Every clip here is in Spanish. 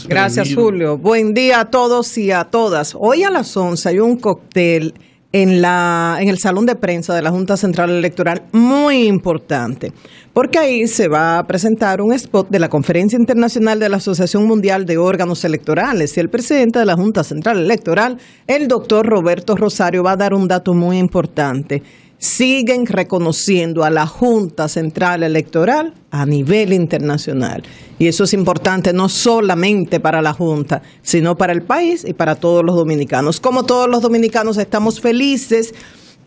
Gracias, Julio. Buen día a todos y a todas. Hoy a las 11 hay un cóctel en el salón de prensa de la Junta Central Electoral muy importante, porque ahí se va a presentar un spot de la Conferencia Internacional de la Asociación Mundial de Órganos Electorales, y el presidente de la Junta Central Electoral, el doctor Roberto Rosario, va a dar un dato muy importante. Siguen reconociendo a la Junta Central Electoral a nivel internacional. Y eso es importante no solamente para la Junta, sino para el país y para todos los dominicanos. Como todos los dominicanos estamos felices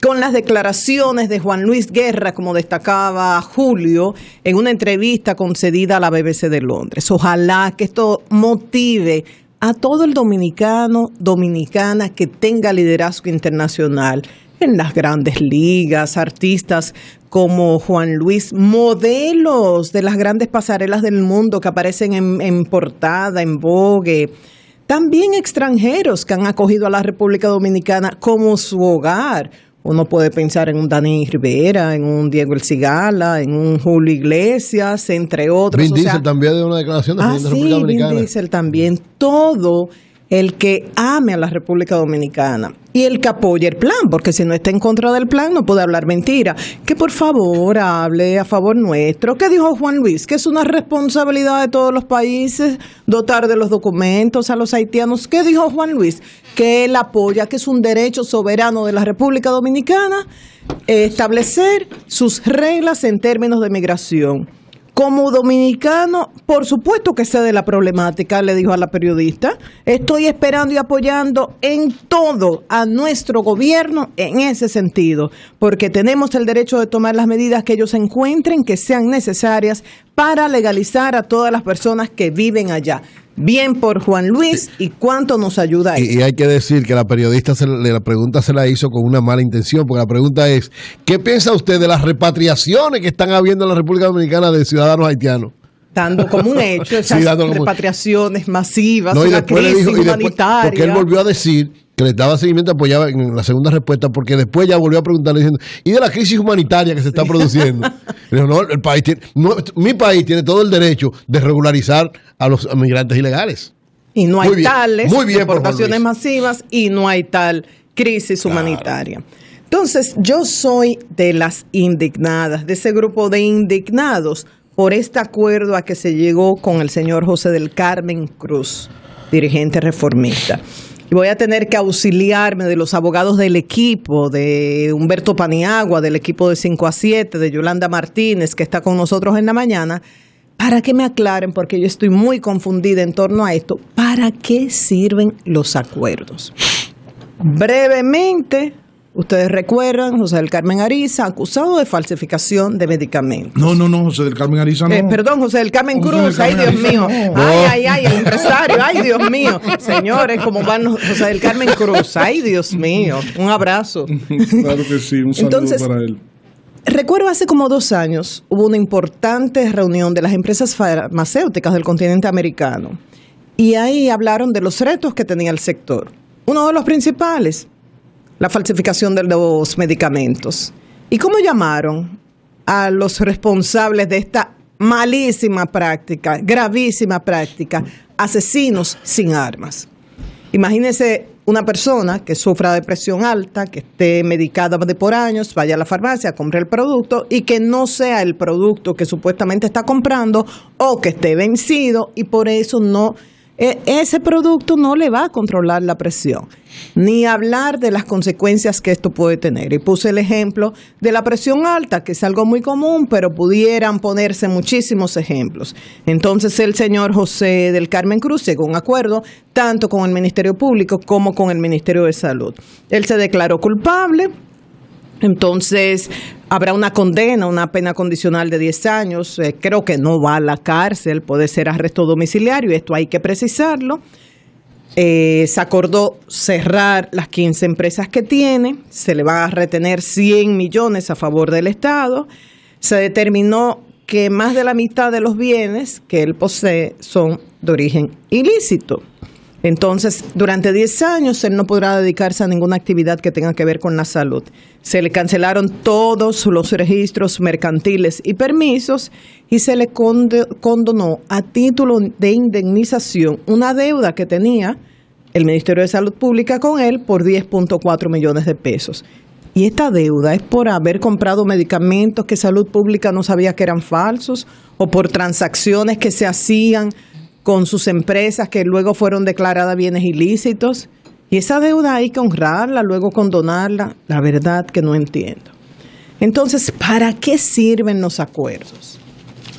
con las declaraciones de Juan Luis Guerra, como destacaba Julio, en una entrevista concedida a la BBC de Londres. Ojalá que esto motive a todo el dominicano, dominicana que tenga liderazgo internacional en las grandes ligas, artistas como Juan Luis, modelos de las grandes pasarelas del mundo que aparecen en portada, en Vogue. También extranjeros que han acogido a la República Dominicana como su hogar. Uno puede pensar en un Dani Rivera, en un Diego El Cigala, en un Julio Iglesias, entre otros. Vin Diesel también de una declaración de la República Dominicana. Vin Diesel también. Todo el que ame a la República Dominicana y el que apoye el plan, porque si no está en contra del plan no puede hablar mentira. Que por favor hable a favor nuestro. ¿Qué dijo Juan Luis? Que es una responsabilidad de todos los países dotar de los documentos a los haitianos. ¿Qué dijo Juan Luis? Que él apoya, que es un derecho soberano de la República Dominicana establecer sus reglas en términos de migración. Como dominicano, por supuesto que sé de la problemática, le dijo a la periodista. Estoy esperando y apoyando en todo a nuestro gobierno en ese sentido, porque tenemos el derecho de tomar las medidas que ellos encuentren que sean necesarias para legalizar a todas las personas que viven allá. Bien por Juan Luis, y cuánto nos ayuda a y hay que decir que la periodista la pregunta se la hizo con una mala intención, porque la pregunta es, ¿qué piensa usted de las repatriaciones que están habiendo en la República Dominicana de ciudadanos haitianos? Dando como un hecho esas repatriaciones masivas, no, y una crisis humanitaria. Porque él volvió a decir que le daba seguimiento, apoyaba en la segunda respuesta, porque después ya volvió a preguntarle diciendo, ¿y de la crisis humanitaria que se está produciendo? Dijo, no, el país tiene, mi país tiene todo el derecho de regularizar a los migrantes ilegales. Y no hay tales deportaciones masivas y no hay tal crisis humanitaria. Entonces, yo soy de las indignadas, de ese grupo de indignados por este acuerdo a que se llegó con el señor José del Carmen Cruz, dirigente reformista. Y voy a tener que auxiliarme de los abogados del equipo, de Humberto Paniagua, del equipo de 5 a 7, de Yolanda Martínez, que está con nosotros en la mañana, para que me aclaren, porque yo estoy muy confundida en torno a esto. ¿Para qué sirven los acuerdos? Brevemente, ustedes recuerdan, José del Carmen Ariza, acusado de falsificación de medicamentos. No, José del Carmen Ariza no. Perdón, José del Carmen Cruz, ay Dios mío. Ay, el empresario, ay Dios mío. Señores, ¿cómo van José del Carmen Cruz? Ay Dios mío, un abrazo. Claro que sí, un saludo para él. Recuerdo hace como 2 años, hubo una importante reunión de las empresas farmacéuticas del continente americano. Y ahí hablaron de los retos que tenía el sector. Uno de los principales, la falsificación de los medicamentos. ¿Y cómo llamaron a los responsables de esta malísima práctica, gravísima práctica? Asesinos sin armas. Imagínese una persona que sufra de presión alta, que esté medicada de por años, vaya a la farmacia, compre el producto y que no sea el producto que supuestamente está comprando o que esté vencido, y por eso ese producto no le va a controlar la presión, ni hablar de las consecuencias que esto puede tener. Y puse el ejemplo de la presión alta, que es algo muy común, pero pudieran ponerse muchísimos ejemplos. Entonces el señor José del Carmen Cruz llegó a un acuerdo tanto con el Ministerio Público como con el Ministerio de Salud. Él se declaró culpable. Entonces, habrá una condena, una pena condicional de 10 años. Creo que no va a la cárcel, puede ser arresto domiciliario, esto hay que precisarlo. Se acordó cerrar las 15 empresas que tiene, se le va a retener 100 millones a favor del Estado. Se determinó que más de la mitad de los bienes que él posee son de origen ilícito. Entonces, durante 10 años, él no podrá dedicarse a ninguna actividad que tenga que ver con la salud. Se le cancelaron todos los registros mercantiles y permisos y se le condonó a título de indemnización una deuda que tenía el Ministerio de Salud Pública con él por 10.4 millones de pesos. Y esta deuda es por haber comprado medicamentos que Salud Pública no sabía que eran falsos o por transacciones que se hacían con sus empresas que luego fueron declaradas bienes ilícitos. Y esa deuda hay que honrarla, luego condonarla. La verdad que no entiendo. Entonces, ¿para qué sirven los acuerdos?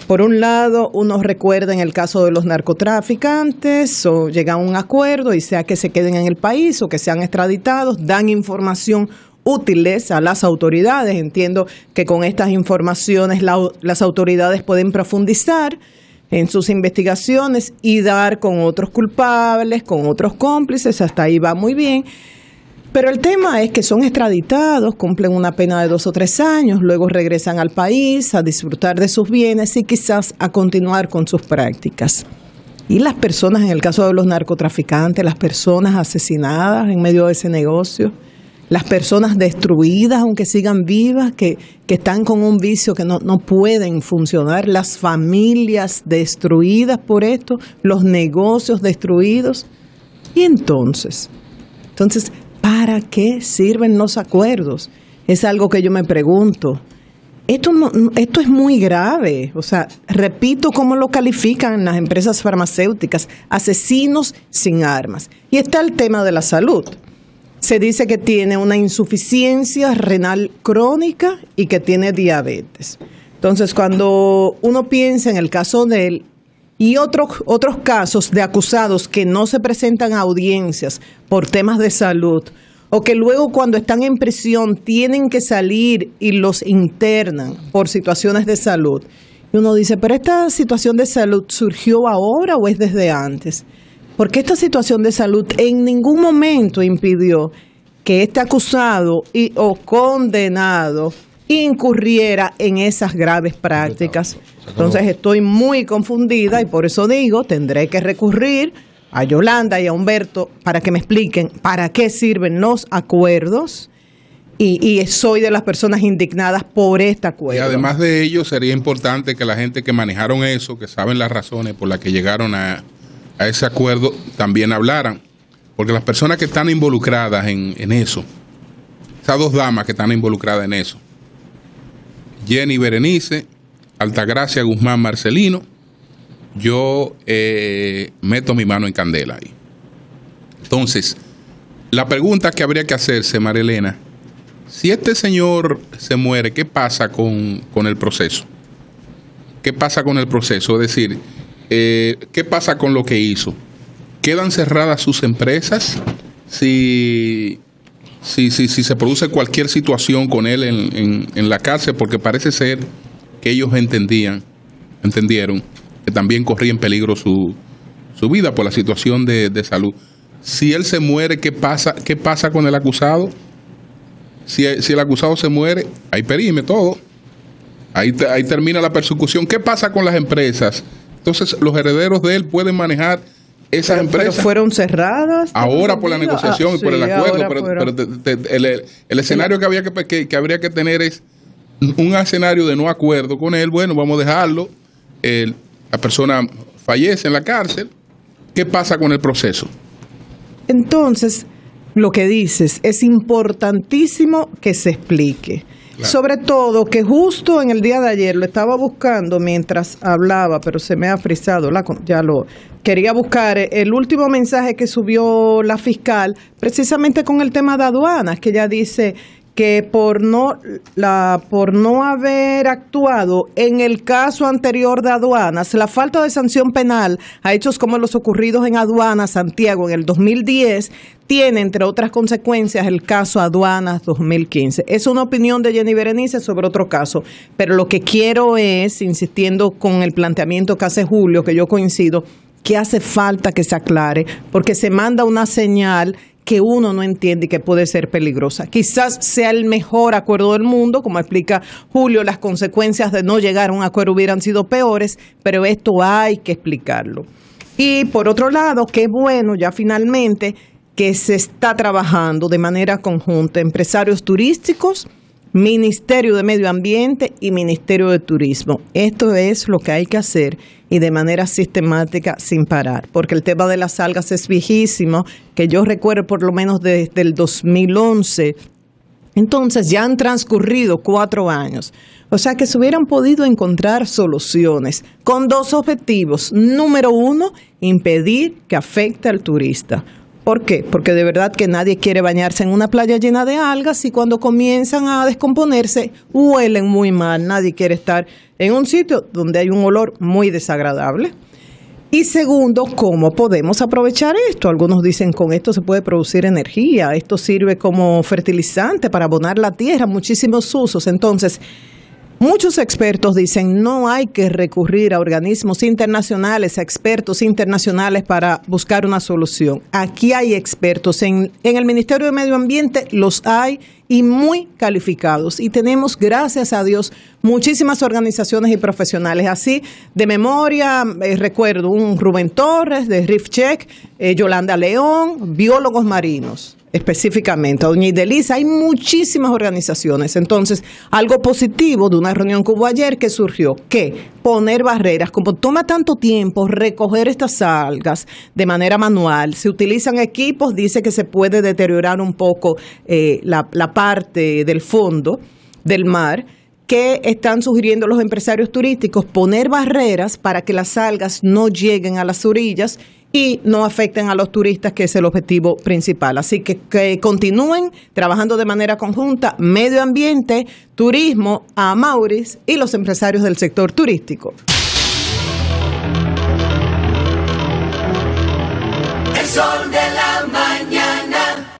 Por un lado, uno recuerda en el caso de los narcotraficantes, o llega a un acuerdo y sea que se queden en el país o que sean extraditados, dan información útiles a las autoridades. Entiendo que con estas informaciones las autoridades pueden profundizar en sus investigaciones y dar con otros culpables, con otros cómplices, hasta ahí va muy bien. Pero el tema es que son extraditados, cumplen una pena de 2 o 3 años, luego regresan al país a disfrutar de sus bienes y quizás a continuar con sus prácticas. Y las personas, en el caso de los narcotraficantes, las personas asesinadas en medio de ese negocio, las personas destruidas, aunque sigan vivas, que están con un vicio que no pueden funcionar, las familias destruidas por esto, los negocios destruidos. Y entonces, ¿para qué sirven los acuerdos? Es algo que yo me pregunto. Esto es muy grave. O sea, repito cómo lo califican las empresas farmacéuticas, asesinos sin armas. Y está el tema de la salud. Se dice que tiene una insuficiencia renal crónica y que tiene diabetes. Entonces, cuando uno piensa en el caso de él y otros casos de acusados que no se presentan a audiencias por temas de salud, o que luego cuando están en prisión tienen que salir y los internan por situaciones de salud, y uno dice, ¿pero esta situación de salud surgió ahora o es desde antes? Porque esta situación de salud en ningún momento impidió que este acusado o condenado incurriera en esas graves prácticas. Entonces estoy muy confundida y por eso digo, tendré que recurrir a Yolanda y a Humberto para que me expliquen para qué sirven los acuerdos y soy de las personas indignadas por este acuerdo. Y además de ello, sería importante que la gente que manejaron eso, que saben las razones por las que llegaron a ese acuerdo, también hablaran, porque las personas que están involucradas en eso, esas 2 damas que están involucradas en eso, Jenny Berenice, Altagracia Guzmán Marcelino, yo meto mi mano en candela ahí. Entonces, la pregunta que habría que hacerse, María Elena, si este señor se muere, ¿qué pasa con el proceso? ¿Qué pasa con el proceso? Es decir, ¿qué pasa con lo que hizo? ¿Quedan cerradas sus empresas? Si se produce cualquier situación con él en la cárcel, porque parece ser que ellos entendieron que también corría en peligro su vida por la situación de salud. Si él se muere, ¿qué pasa con el acusado? Si el acusado se muere, ahí perime todo. Ahí termina la persecución. ¿Qué pasa con las empresas? Entonces, los herederos de él pueden manejar esas empresas. Pero fueron cerradas. Ahora por la negociación y por el acuerdo. Pero el escenario que habría que tener es un escenario de no acuerdo con él. Bueno, vamos a dejarlo. La persona fallece en la cárcel. ¿Qué pasa con el proceso? Entonces, lo que dices es importantísimo que se explique. Claro. Sobre todo que justo en el día de ayer lo estaba buscando mientras hablaba, pero se me ha frisado, quería buscar el último mensaje que subió la fiscal, precisamente con el tema de aduanas, que ella dice que por no haber actuado en el caso anterior de aduanas, la falta de sanción penal a hechos como los ocurridos en Aduanas Santiago en el 2010 tiene, entre otras consecuencias, el caso Aduanas 2015. Es una opinión de Jenny Berenice sobre otro caso, pero lo que quiero es, insistiendo con el planteamiento que hace Julio, que yo coincido, que hace falta que se aclare, porque se manda una señal que uno no entiende y que puede ser peligrosa. Quizás sea el mejor acuerdo del mundo, como explica Julio, las consecuencias de no llegar a un acuerdo hubieran sido peores, pero esto hay que explicarlo. Y por otro lado, qué bueno ya finalmente que se está trabajando de manera conjunta empresarios turísticos, Ministerio de Medio Ambiente y Ministerio de Turismo. Esto es lo que hay que hacer y de manera sistemática sin parar, porque el tema de las algas es viejísimo, que yo recuerdo por lo menos desde el 2011. Entonces ya han transcurrido 4 años. O sea que se hubieran podido encontrar soluciones con 2 objetivos. Número 1, impedir que afecte al turista. ¿Por qué? Porque de verdad que nadie quiere bañarse en una playa llena de algas y cuando comienzan a descomponerse huelen muy mal. Nadie quiere estar en un sitio donde hay un olor muy desagradable. Y segundo, ¿cómo podemos aprovechar esto? Algunos dicen con esto se puede producir energía, esto sirve como fertilizante para abonar la tierra, muchísimos usos. Entonces, muchos expertos dicen no hay que recurrir a organismos internacionales, a expertos internacionales para buscar una solución. Aquí hay expertos, en el Ministerio de Medio Ambiente los hay y muy calificados. Y tenemos, gracias a Dios, muchísimas organizaciones y profesionales. Así, de memoria, recuerdo un Rubén Torres de Reef Check, Yolanda León, biólogos marinos. Específicamente, a doña Idelisa, hay muchísimas organizaciones. Entonces, algo positivo de una reunión que hubo ayer que surgió, que poner barreras, como toma tanto tiempo recoger estas algas de manera manual, se utilizan equipos, dice que se puede deteriorar un poco la parte del fondo del mar, que están sugiriendo los empresarios turísticos poner barreras para que las algas no lleguen a las orillas y no afecten a los turistas, que es el objetivo principal. Así que continúen trabajando de manera conjunta, medio ambiente, turismo, Amauris y los empresarios del sector turístico. El sol de la mañana.